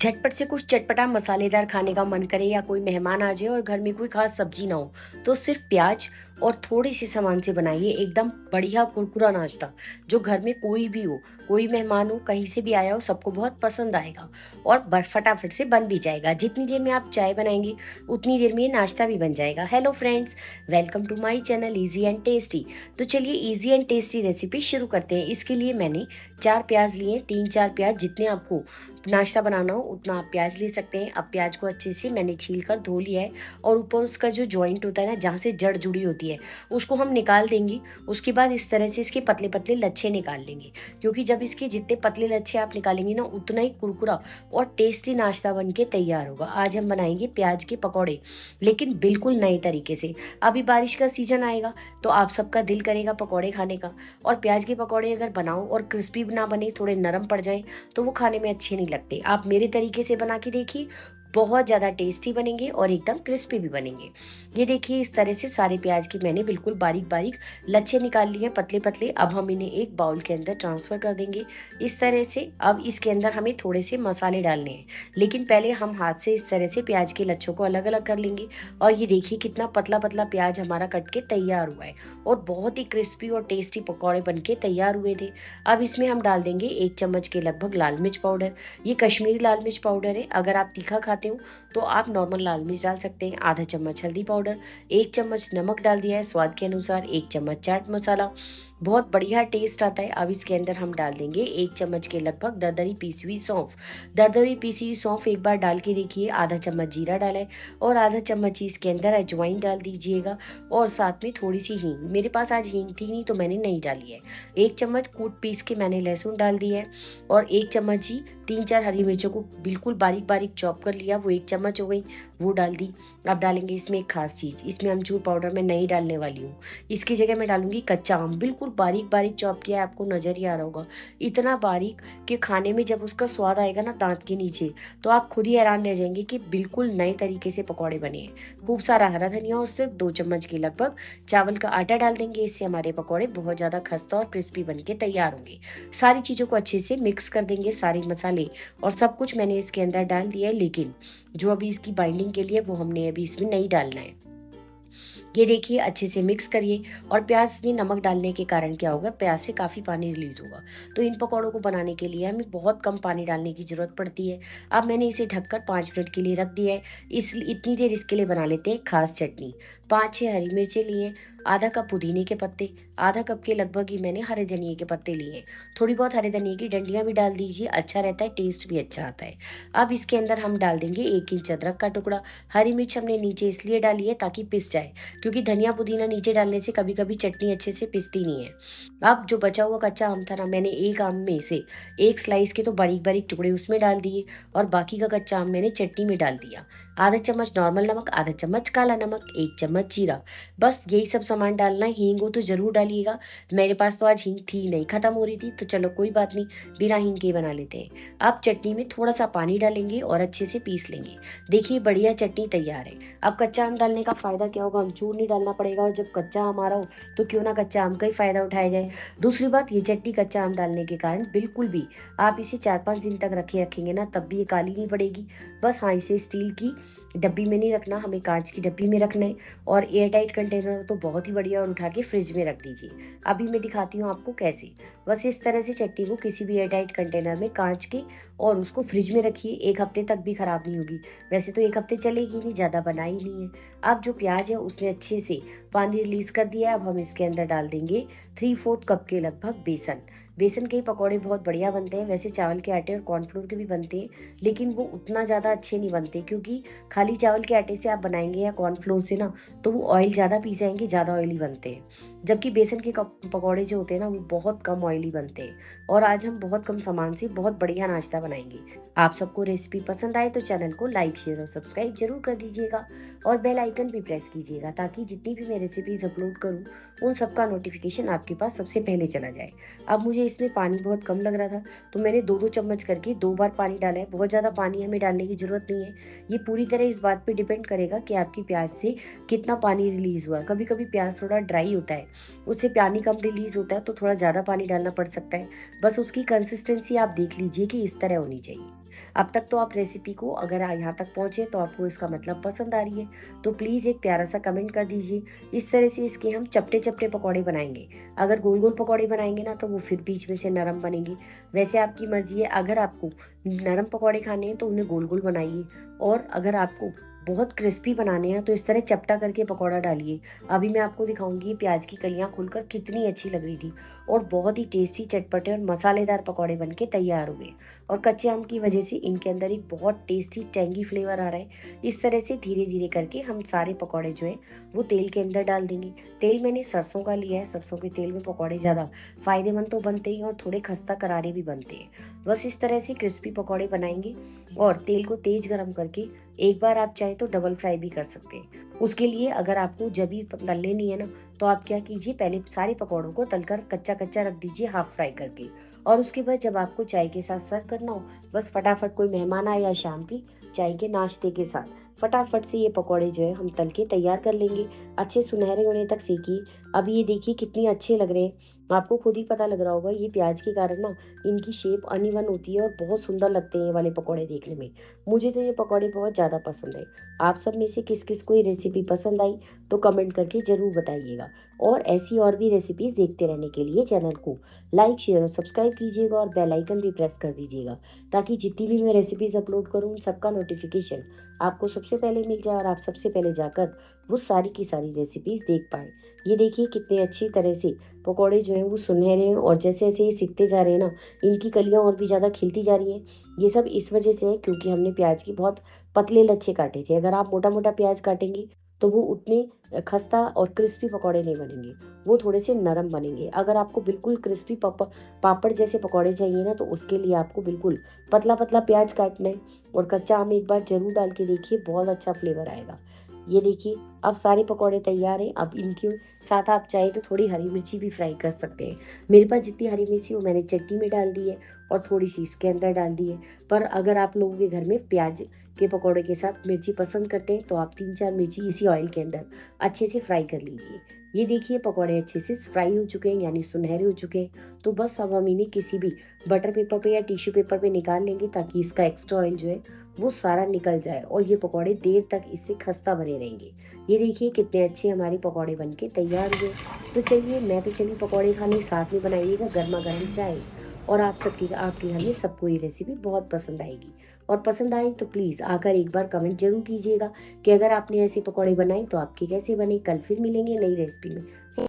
झटपट से कुछ चटपटा मसालेदार खाने का मन करे या कोई मेहमान आ जाए और घर में कोई खास सब्जी ना हो तो सिर्फ प्याज और थोड़े से सामान से बनाइए एकदम बढ़िया कुरकुरा नाश्ता जो घर में कोई भी हो, कोई मेहमान हो, कहीं से भी आया हो, सबको बहुत पसंद आएगा और फटाफट से बन भी जाएगा। जितनी देर में आप चाय बनाएंगे उतनी देर में ये नाश्ता भी बन जाएगा। Hello friends, welcome to my channel easy and tasty. तो चलिए इजी एंड टेस्टी रेसिपी शुरू करते हैं। इसके लिए मैंने 4 प्याज लिए, 3-4 प्याज, जितने आपको नाश्ता बनाना हो उतना आप प्याज ले सकते हैं। अब प्याज को अच्छे से मैंने छील कर धो लिया है और ऊपर उसका जो जॉइंट होता है ना, जहाँ से जड़ जुड़ी होती है, उसको हम निकाल देंगे। उसके बाद इस तरह से इसके पतले पतले लच्छे निकाल लेंगे, क्योंकि जब इसके जितने पतले लच्छे आप निकालेंगे ना उतना ही कुरकुरा और टेस्टी नाश्ता बन के तैयार होगा। आज हम बनाएंगे प्याज के पकौड़े, लेकिन बिल्कुल नए तरीके से। अभी बारिश का सीजन आएगा तो आप सबका दिल करेगा पकौड़े खाने का, और प्याज के पकौड़े अगर बनाओ और क्रिस्पी ना बने, थोड़े नरम पड़ जाए, तो वो खाने में अच्छे नहीं लगते। आप मेरे तरीके से बना के देखिए, बहुत ज़्यादा टेस्टी बनेंगे और एकदम क्रिस्पी भी बनेंगे। ये देखिए, इस तरह से सारे प्याज की मैंने बिल्कुल बारीक बारीक लच्छे निकाल लिए हैं, पतले पतले। अब हम इन्हें एक बाउल के अंदर ट्रांसफ़र कर देंगे इस तरह से। अब इसके अंदर हमें थोड़े से मसाले डालने हैं, लेकिन पहले हम हाथ से इस तरह से प्याज के लच्छों को अलग अलग कर लेंगे। और ये देखिए कितना पतला पतला प्याज हमारा कट के तैयार हुआ है और बहुत ही क्रिस्पी और टेस्टी पकौड़े बन के तैयार हुए थे। अब इसमें हम डाल देंगे 1 चम्मच के लगभग लाल मिर्च पाउडर। ये कश्मीरी लाल मिर्च पाउडर है। अगर आप तीखा खाते हो तो आप नॉर्मल लाल मिर्च डाल सकते हैं। आधा चम्मच हल्दी पाउडर, 1 चम्मच नमक डाल दिया है स्वाद के अनुसार, 1 चम्मच चाट मसाला, बहुत बढ़िया टेस्ट आता है। अब इसके अंदर हम डाल देंगे 1 चम्मच के लगभग दरदरी पीसी हुई सौंफ। दरदरी पीसी हुई सौंफ एक बार डाल के देखिए। आधा चम्मच जीरा डाला है और आधा चम्मच इसके अंदर अजवाइन डाल दीजिएगा, और साथ में थोड़ी सी हींग। मेरे पास आज हींग थी नहीं तो मैंने नहीं डाली है। 1 चम्मच कूट पीस के मैंने लहसुन डाल दिया है, और 1 चम्मच ही 3-4 हरी मिर्चों को बिल्कुल बारीक बारीक चॉप कर लिया, वो 1 चम्मच हो गई, वो डाल दी। अब डालेंगे इसमें एक खास चीज़, इसमें अमचूर पाउडर मैं नहीं डालने वाली हूँ। इसकी जगह मैं डालूंगी कच्चा आम, बिल्कुल बारीक बारीक चॉप किया है, आपको नजर ही आ रहा होगा, इतना बारीक कि खाने में जब उसका स्वाद आएगा ना दांत के नीचे, तो आप खुद ही हैरान रह जाएंगे कि बिल्कुल नए तरीके से पकौड़े बने हैं। खूब सारा हरा धनिया और सिर्फ 2 चम्मच के लगभग चावल का आटा डाल देंगे। इससे हमारे पकौड़े बहुत ज़्यादा खस्ता और क्रिस्पी बन के तैयार होंगे। सारी चीज़ों को अच्छे से मिक्स कर देंगे, सारे मसाले और सब कुछ मैंने इसके अंदर डाल दिया है, लेकिन जो अभी इसकी बाइंडिंग के लिए वो हमने अभी इसमें नहीं डालना है। ये देखिए, अच्छे से मिक्स करिए। और प्याज में नमक डालने के कारण क्या होगा, प्याज से काफ़ी पानी रिलीज होगा, तो इन पकौड़ों को बनाने के लिए हमें बहुत कम पानी डालने की ज़रूरत पड़ती है। अब मैंने इसे ढककर 5 मिनट के लिए रख दिया है। इतनी देर इसके लिए बना लेते हैं खास चटनी। 5-6 हरी मिर्चें लिए, आधा कप पुदीने के पत्ते, आधा कप के लगभग ही मैंने हरे धनिए के पत्ते लिए। थोड़ी बहुत हरे धनिए की डंडियाँ भी डाल दीजिए, अच्छा रहता है, टेस्ट भी अच्छा आता है। अब इसके अंदर हम डाल देंगे 1 इंच अदरक का टुकड़ा। हरी मिर्च हमने नीचे इसलिए डाली है ताकि पिस जाए, क्योंकि धनिया पुदीना नीचे डालने से कभी कभी चटनी अच्छे से पिसती नहीं है। अब जो बचा हुआ कच्चा आम था ना, मैंने एक आम में से एक स्लाइस के तो बारीक बारीक टुकड़े उसमें डाल दिए, और बाकी का कच्चा आम मैंने चटनी में डाल दिया। आधा चम्मच नॉर्मल नमक, आधा चम्मच काला नमक, 1 चम्मच जीरा, बस यही सब सामान डालना है। हींग हो तो जरूर डालिएगा। मेरे पास तो आज हींग थी नहीं, खत्म हो रही थी, तो चलो कोई बात नहीं, बिना हींग के बना लेते हैं। अब चटनी में थोड़ा सा पानी डालेंगे और अच्छे से पीस लेंगे। देखिए, बढ़िया चटनी तैयार है। अब कच्चा आम डालने का फायदा क्या होगा, अमचूर नहीं डालना पड़ेगा, और जब कच्चा आम आ रहा हो तो क्यों ना कच्चा आम का ही फायदा उठाया जाए। दूसरी बात, ये चटनी कच्चा आम डालने के कारण बिल्कुल भी आप इसे 4-5 दिन तक रखेंगे ना, तब भी ये काली नहीं पड़ेगी। बस हाँ, इसे स्टील की डब्बी में नहीं रखना, हमें कांच की डब्बी में रखना है, और एयर टाइट कंटेनर तो बहुत ही बढ़िया, और उठा के फ्रिज में रख दीजिए। अभी मैं दिखाती हूँ आपको कैसे। बस इस तरह से चटनी को किसी भी एयर टाइट कंटेनर में कांच के, और उसको फ्रिज में रखिए, 1 हफ्ते तक भी खराब नहीं होगी। वैसे तो 1 हफ्ते चलेगी नहीं, ज़्यादा बनाई नहीं है। अब जो प्याज है उसने अच्छे से पानी रिलीज कर दिया है। अब हम इसके अंदर डाल देंगे 3/4 कप के लगभग बेसन। बेसन के ही पकौड़े बहुत बढ़िया बनते हैं। वैसे चावल के आटे और कॉर्नफ्लोर के भी बनते हैं, लेकिन वो उतना ज़्यादा अच्छे नहीं बनते, क्योंकि खाली चावल के आटे से आप बनाएंगे या कॉर्नफ्लोर से ना, तो वो ऑयल ज़्यादा पी जाएंगे, ज़्यादा ऑयली बनते हैं। जबकि बेसन के पकौड़े जो होते हैं ना, वो बहुत कम ऑयली बनते हैं। और आज हम बहुत कम सामान से बहुत बढ़िया नाश्ता बनाएंगे। आप सबको रेसिपी पसंद आए तो चैनल को लाइक, शेयर और सब्सक्राइब जरूर कर दीजिएगा, और बेल आइकन भी प्रेस कीजिएगा, ताकि जितनी भी मैं रेसिपीज अपलोड करूँ उन सबका नोटिफिकेशन आपके पास सबसे पहले चला जाए। अब मुझे इसमें पानी बहुत कम लग रहा था, तो मैंने 2-2 चम्मच करके 2 बार पानी डाला है। बहुत ज़्यादा पानी हमें डालने की ज़रूरत नहीं है। ये पूरी तरह इस बात पे डिपेंड करेगा कि आपकी प्याज से कितना पानी रिलीज़ हुआ है। कभी कभी प्याज थोड़ा ड्राई होता है, उससे पानी कम रिलीज़ होता है, तो थोड़ा ज़्यादा पानी डालना पड़ सकता है। बस उसकी कंसिस्टेंसी आप देख लीजिए कि इस तरह होनी चाहिए। अब तक तो आप रेसिपी को अगर यहाँ तक पहुँचे तो आपको इसका मतलब पसंद आ रही है, तो प्लीज़ एक प्यारा सा कमेंट कर दीजिए। इस तरह से इसके हम चपटे-चपटे पकौड़े बनाएँगे। अगर गोल-गोल पकौड़े बनाएँगे ना तो वो फिर बीच में से नरम बनेंगे। वैसे आपकी मर्ज़ी है, अगर आपको नरम पकौड़े खाने हैं तो उन्हें गोल-गोल बनाइए, और अगर आपको बहुत क्रिस्पी बनाने हैं तो इस तरह चपटा करके पकौड़ा डालिए। अभी मैं आपको दिखाऊँगी प्याज़ की कलियाँ खुलकर कितनी अच्छी लग रही थी, और बहुत ही टेस्टी, चटपटे और मसालेदार पकौड़े बनके तैयार हो गए। और कच्चे आम की वजह से इनके अंदर एक बहुत टेस्टी टेंगी फ्लेवर आ रहा है। इस तरह से धीरे-धीरे करके हम सारे पकौड़े जो हैं वो तेल के अंदर डाल देंगे। तेल मैंने सरसों का लिया है, सरसों के तेल में पकौड़े ज़्यादा फ़ायदेमंद तो बनते ही हैं और थोड़े खस्ता करारे भी बनते हैं। बस इस तरह से क्रिस्पी पकौड़े बनाएँगे, और तेल को तेज़ गरम करके एक बार आप चाहें तो डबल फ्राई भी कर सकते हैं। उसके लिए अगर आपको जब भी तलने नहीं है ना, तो आप क्या कीजिए, पहले सारे पकौड़ों को तलकर कच्चा-कच्चा रख दीजिए हाफ फ्राई करके, और उसके बाद जब आपको चाय के साथ सर्व करना हो, बस फटाफट कोई मेहमान आए या शाम की चाय के नाश्ते के साथ, फटाफट से ये पकौड़े जो है हम तल के तैयार कर लेंगे। अच्छे सुनहरे होने तक सेकिए। अब ये देखिए कितने अच्छे लग रहे हैं। आपको खुद ही पता लग रहा होगा, ये प्याज के कारण ना इनकी शेप अनइवन होती है और बहुत सुंदर लगते हैं ये वाले पकौड़े देखने में। मुझे तो ये पकौड़े बहुत ज़्यादा पसंद है। आप सब में से किस-किस को ये रेसिपी पसंद आई तो कमेंट करके ज़रूर बताइएगा, और ऐसी और भी रेसिपीज़ देखते रहने के लिए चैनल को लाइक, शेयर और सब्सक्राइब कीजिएगा, और बेल आइकन भी प्रेस कर दीजिएगा, ताकि जितनी भी मैं रेसिपीज़ अपलोड करूँ उन सबका नोटिफिकेशन आपको सबसे पहले मिल जाए और आप सबसे पहले जाकर वो सारी की सारी रेसिपीज़ देख पाएँ। ये देखिए कितने अच्छी तरह से पकौड़े जो हैं वो सुनहरे हैं, और जैसे-जैसे ये सिकते जा रहे हैं ना, इनकी कलियाँ और भी ज़्यादा खिलती जा रही हैं। ये सब इस वजह से है क्योंकि हमने प्याज के बहुत पतले लच्छे काटे थे। अगर आप मोटा-मोटा प्याज काटेंगे तो वो उतने खस्ता और क्रिस्पी पकौड़े नहीं बनेंगे, वो थोड़े से नरम बनेंगे। अगर आपको बिल्कुल क्रिस्पी पापड़ जैसे पकौड़े चाहिए ना, तो उसके लिए आपको बिल्कुल पतला-पतला प्याज काटना है, और कच्चा आम एक बार ज़रूर डाल के देखिए, बहुत अच्छा फ्लेवर आएगा। ये देखिए अब सारे पकौड़े तैयार हैं। अब इनके साथ आप चाहें तो थोड़ी हरी मिर्ची भी फ्राई कर सकते हैं। मेरे पास जितनी हरी मिर्ची वो मैंने चटनी में डाल दी है, और थोड़ी-सी इसके अंदर डाल दी है। पर अगर आप लोगों के घर में प्याज के पकौड़े के साथ मिर्ची पसंद करते हैं तो आप 3-4 मिर्ची इसी ऑयल के अंदर अच्छे से फ्राई कर लीजिए। ये देखिए पकौड़े अच्छे से फ्राई हो चुके हैं, यानी सुनहरे हो चुके हैं। तो बस अब हम इन्हें किसी भी बटर पेपर पे या टिश्यू पेपर पे निकाल लेंगे, ताकि इसका एक्स्ट्रा ऑयल जो है वो सारा निकल जाए, और ये पकौड़े देर तक इससे खस्ता बने रहेंगे। ये देखिए कितने अच्छे हमारे पकौड़े बनके तैयार हुए। तो चलिए मैं तो चली पकौड़े खाने, साथ में बनाइएगा गरमा-गरम चाय, और आपके घर में सबको ये रेसिपी बहुत पसंद आएगी। और पसंद आई तो प्लीज़ आकर एक बार कमेंट ज़रूर कीजिएगा कि अगर आपने ऐसे पकौड़े बनाए तो आपके कैसे बने। कल फिर मिलेंगे नई रेसिपी में।